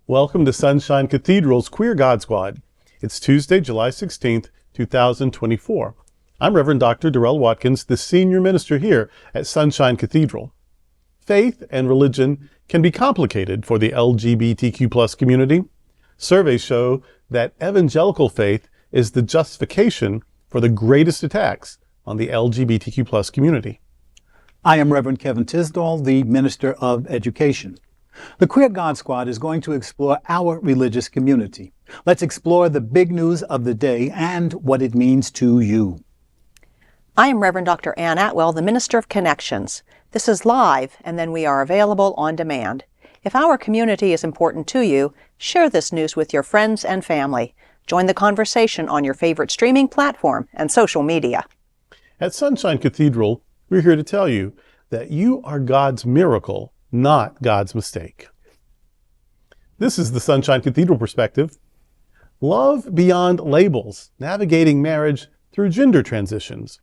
Welcome to Sunshine Cathedral's Queer God Squad. It's Tuesday, July 16th, 2024. I'm Reverend Dr. Darrell Watkins, the senior minister here at Sunshine Cathedral. Faith and religion can be complicated for the LGBTQ+ community. Surveys show that evangelical faith is the justification for the greatest attacks on the LGBTQ+ community. I am Reverend Kevin Tisdall, the Minister of Education. The Queer God Squad is going to explore our religious community. Let's explore the big news of the day and what it means to you. I am Reverend Dr. Ann Atwell, the Minister of Connections. This is live, and then we are available on demand. If our community is important to you, share this news with your friends and family. Join the conversation on your favorite streaming platform and social media. At Sunshine Cathedral, we're here to tell you that you are God's miracle, not God's mistake. This is the Sunshine Cathedral perspective. Love beyond labels, navigating marriage through gender transitions.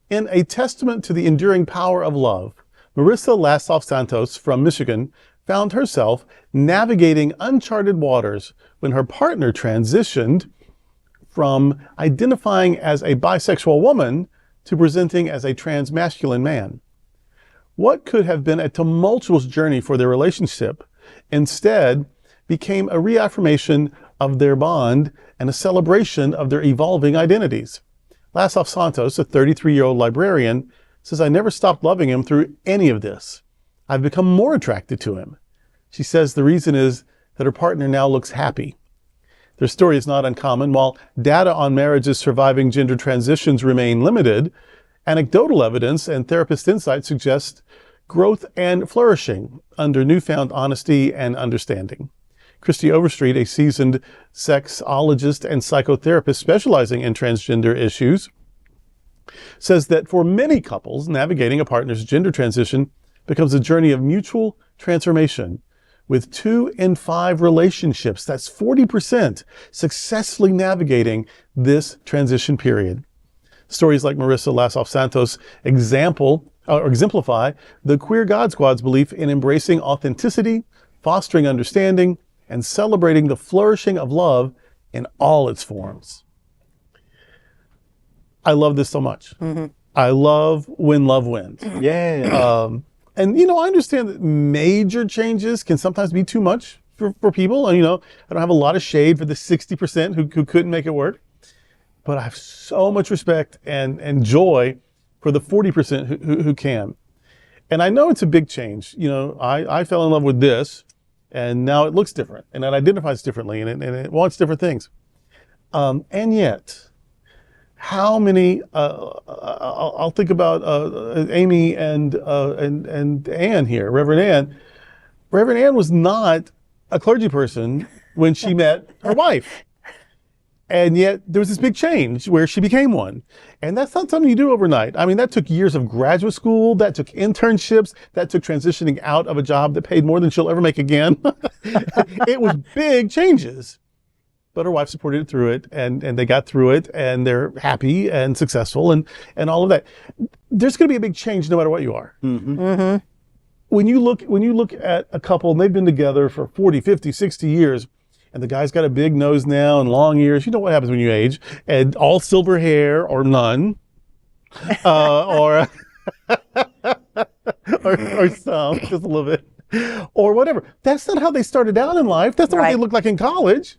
In a testament to the enduring power of love, Marissa Lasoff-Santos from Michigan found herself navigating uncharted waters when her partner transitioned from identifying as a bisexual woman to presenting as a transmasculine man. What could have been a tumultuous journey for their relationship instead became a reaffirmation of their bond and a celebration of their evolving identities. Lasoff-Santos, a 33-year-old librarian, says, "I never stopped loving him through any of this. I've become more attracted to him." She says the reason is that her partner now looks happy. Their story is not uncommon. While data on marriages surviving gender transitions remain limited, anecdotal evidence and therapist insight suggest growth and flourishing under newfound honesty and understanding. Kristie Overstreet, a seasoned sexologist and psychotherapist specializing in transgender issues, says that for many couples, navigating a partner's gender transition becomes a journey of mutual transformation, with 2 in 5 relationships, that's 40%, successfully navigating this transition period. Stories like Marissa Lasoff-Santos exemplify the Queer God Squad's belief in embracing authenticity, fostering understanding, and celebrating the flourishing of love in all its forms. I love this so much. Mm-hmm. I love when love wins. Yeah. And, I understand that major changes can sometimes be too much for people. And, I don't have a lot of shade for the 60% who couldn't make it work. But I have so much respect and joy for the 40% who can. And I know it's a big change. I fell in love with this, and now it looks different, and it identifies differently, and it wants different things. And yet, how many, I'll think about Amy and Ann here, Reverend Ann. Reverend Ann was not a clergy person when she met her wife. And yet there was this big change where she became one. And that's not something you do overnight. I mean, that took years of graduate school, that took internships, that took transitioning out of a job that paid more than she'll ever make again. It was big changes. But her wife supported it through it, and they got through it, and they're happy and successful and all of that. There's going to be a big change no matter what you are. Mm-hmm. Mm-hmm. When you look at a couple and they've been together for 40, 50, 60 years, and the guy's got a big nose now and long ears. You know what happens when you age, and all silver hair or none, or some, just a little bit, or whatever. That's not how they started out in life. That's not what they look like in college.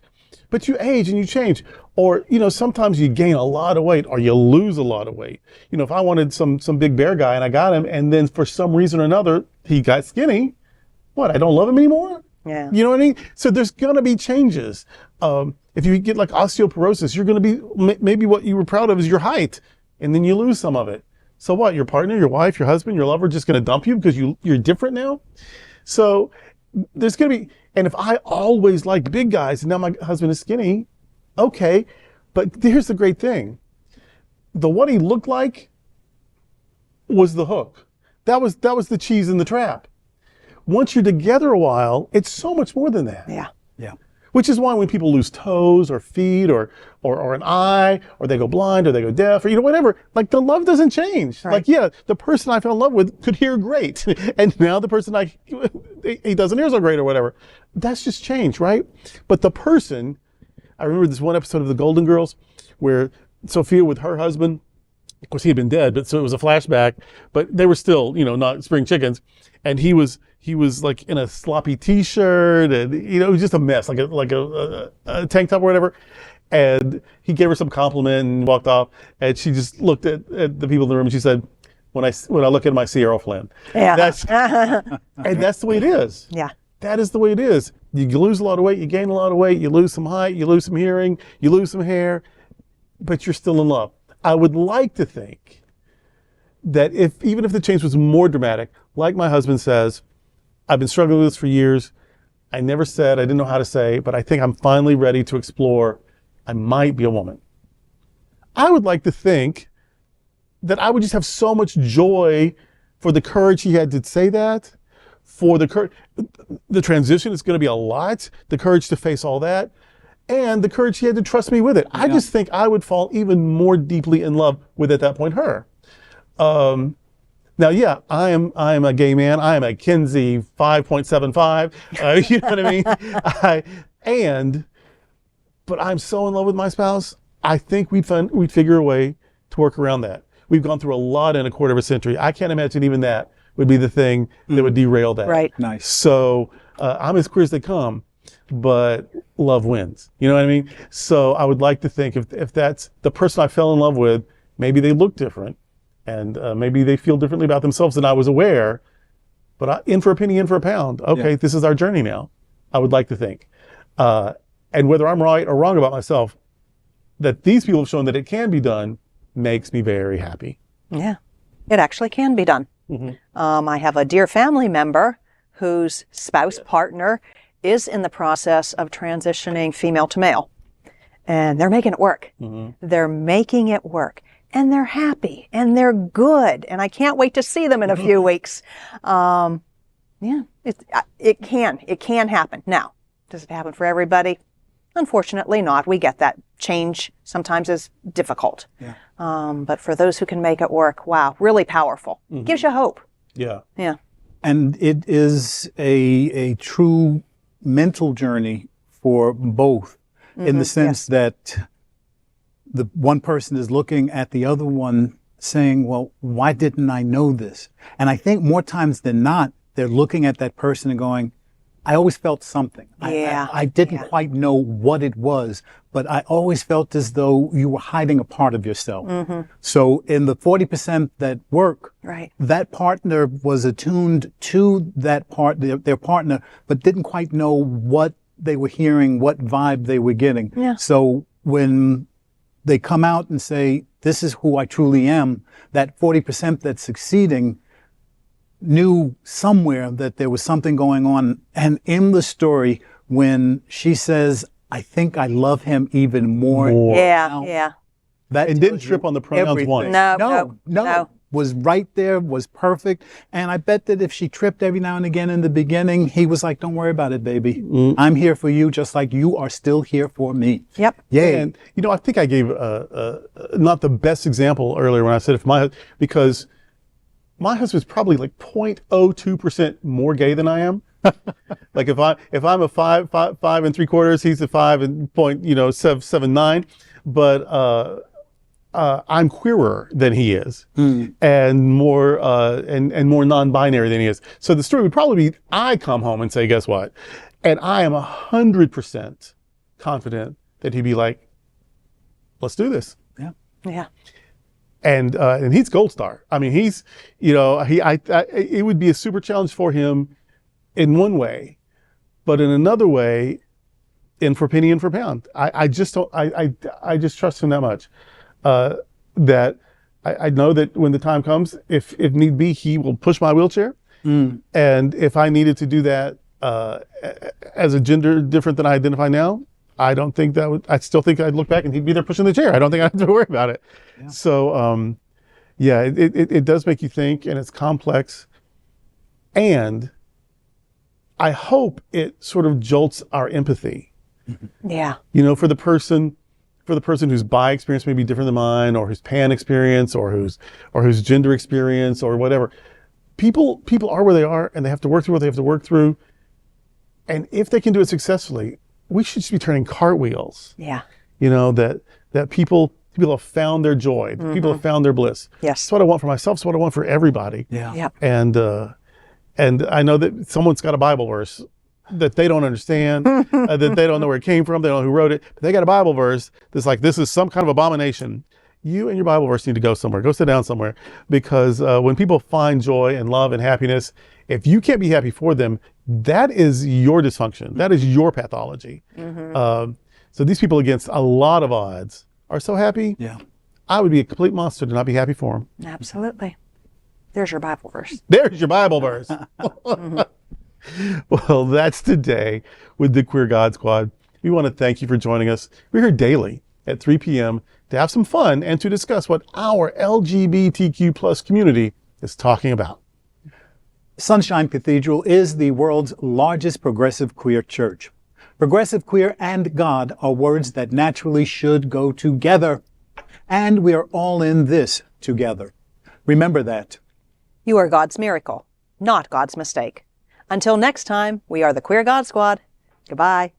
But you age and you change. Or, sometimes you gain a lot of weight or you lose a lot of weight. If I wanted some big bear guy and I got him, and then for some reason or another, he got skinny, I don't love him anymore? Yeah. You know what I mean? So there's going to be changes. If you get like osteoporosis, you're going to be, maybe what you were proud of is your height, and then you lose some of it. So what? Your partner, your wife, your husband, your lover just going to dump you because you're different now? So there's going to be, and if I always liked big guys and now my husband is skinny, okay. But here's the great thing. What he looked like was the hook. That was the cheese in the trap. Once you're together a while, it's so much more than that. Yeah. Yeah. Which is why when people lose toes or feet or an eye, or they go blind or they go deaf, or, whatever, like, the love doesn't change. Right. Like, yeah, the person I fell in love with could hear great. And now the person he doesn't hear so great or whatever. That's just change, right? But the person, I remember this one episode of The Golden Girls where Sophia with her husband, of course he had been dead, but so it was a flashback, but they were still, not spring chickens. And he was like in a sloppy t-shirt, and it was just a mess, like a tank top or whatever. And he gave her some compliment and walked off, and she just looked at the people in the room and she said, when I look at him, I see Errol Flynn. Yeah. And that's the way it is. Yeah. That is the way it is. You lose a lot of weight, you gain a lot of weight, you lose some height, you lose some hearing, you lose some hair, but you're still in love. I would like to think that even if the change was more dramatic, like my husband says, I've been struggling with this for years. I never said, I didn't know how to say, but I think I'm finally ready to explore, I might be a woman. I would like to think that I would just have so much joy for the courage he had to say that, for the transition is going to be a lot, the courage to face all that, and the courage he had to trust me with it. Yeah. I just think I would fall even more deeply in love with, at that point, her. Now, yeah, I am a gay man. I am a Kinsey 5.75. You know what I mean? But I'm so in love with my spouse. I think we'd figure a way to work around that. We've gone through a lot in a quarter of a century. I can't imagine even that would be the thing that would derail that. Right. Nice. So I'm as queer as they come, but love wins. You know what I mean? So I would like to think if that's the person I fell in love with, maybe they look different. And maybe they feel differently about themselves than I was aware, but in for a penny, in for a pound. Okay, yeah. This is our journey now, I would like to think. And whether I'm right or wrong about myself, that these people have shown that it can be done makes me very happy. Yeah, it actually can be done. Mm-hmm. I have a dear family member whose spouse partner is in the process of transitioning female to male. And they're making it work. Mm-hmm. They're making it work. And they're happy and they're good. And I can't wait to see them in a few weeks. Yeah, it can happen. Now, does it happen for everybody? Unfortunately not. We get that. Change sometimes is difficult. Yeah. But for those who can make it work, wow, really powerful. Mm-hmm. Gives you hope. Yeah. Yeah. And it is a true mental journey for both, mm-hmm. in the sense that the one person is looking at the other one saying, well, why didn't I know this? And I think more times than not, they're looking at that person and going, I always felt something. Yeah. I didn't quite know what it was, but I always felt as though you were hiding a part of yourself. Mm-hmm. So in the 40% that work, right, that partner was attuned to that their partner, but didn't quite know what they were hearing, what vibe they were getting. Yeah. So when they come out and say, this is who I truly am, that 40% that's succeeding knew somewhere that there was something going on. And in the story, when she says, I think I love him even more. Yeah, now, yeah. That and didn't trip on the pronouns once. No. Was right there, was perfect. And I bet that if she tripped every now and again in the beginning, he was like, don't worry about it, baby. Mm. I'm here for you just like you are still here for me. Yep. Yeah. And, I think I gave not the best example earlier when I said because my husband's probably like 0.02% more gay than I am. Like if I'm a 5 3/4, he's a 5.79. But I'm queerer than he is, and more more non-binary than he is. So the story would probably be I come home and say, guess what? And I am 100% confident that he'd be like, let's do this. Yeah. Yeah. And he's gold star. I mean, he's, it would be a super challenge for him in one way, but in another way, in for penny, in for pound. I just trust him that much. That I know that when the time comes, if need be, he will push my wheelchair. And if I needed to do that as a gender different than I identify now, I don't think I still think I'd look back and he'd be there pushing the chair. I don't think I'd have to worry about it. Yeah. So, it does make you think, and it's complex. And I hope it sort of jolts our empathy. Yeah. You know, for the person whose bi experience may be different than mine, or whose pan experience, or whose gender experience, or whatever. People are where they are, and they have to work through what they have to work through. And if they can do it successfully, we should just be turning cartwheels. Yeah. You know, that people have found their joy. People have found their bliss. Yes. That's what I want for myself. It's what I want for everybody. Yeah. Yep. And I know that someone's got a Bible verse that they don't understand, that they don't know where it came from, they don't know who wrote it, but they got a Bible verse that's like, this is some kind of abomination. You and your Bible verse need to go somewhere. Go sit down somewhere. Because when people find joy and love and happiness, if you can't be happy for them, that is your dysfunction. That is your pathology. So these people, against a lot of odds, are so happy. Yeah. I would be a complete monster to not be happy for them. Absolutely. There's your Bible verse. There's your Bible verse. Well, that's today with the Queer God Squad. We want to thank you for joining us. We're here daily at 3 p.m. to have some fun and to discuss what our LGBTQ plus community is talking about. Sunshine Cathedral is the world's largest progressive queer church. Progressive, queer, and God are words that naturally should go together. And we are all in this together. Remember that. You are God's miracle, not God's mistake. Until next time, we are the Queer God Squad. Goodbye.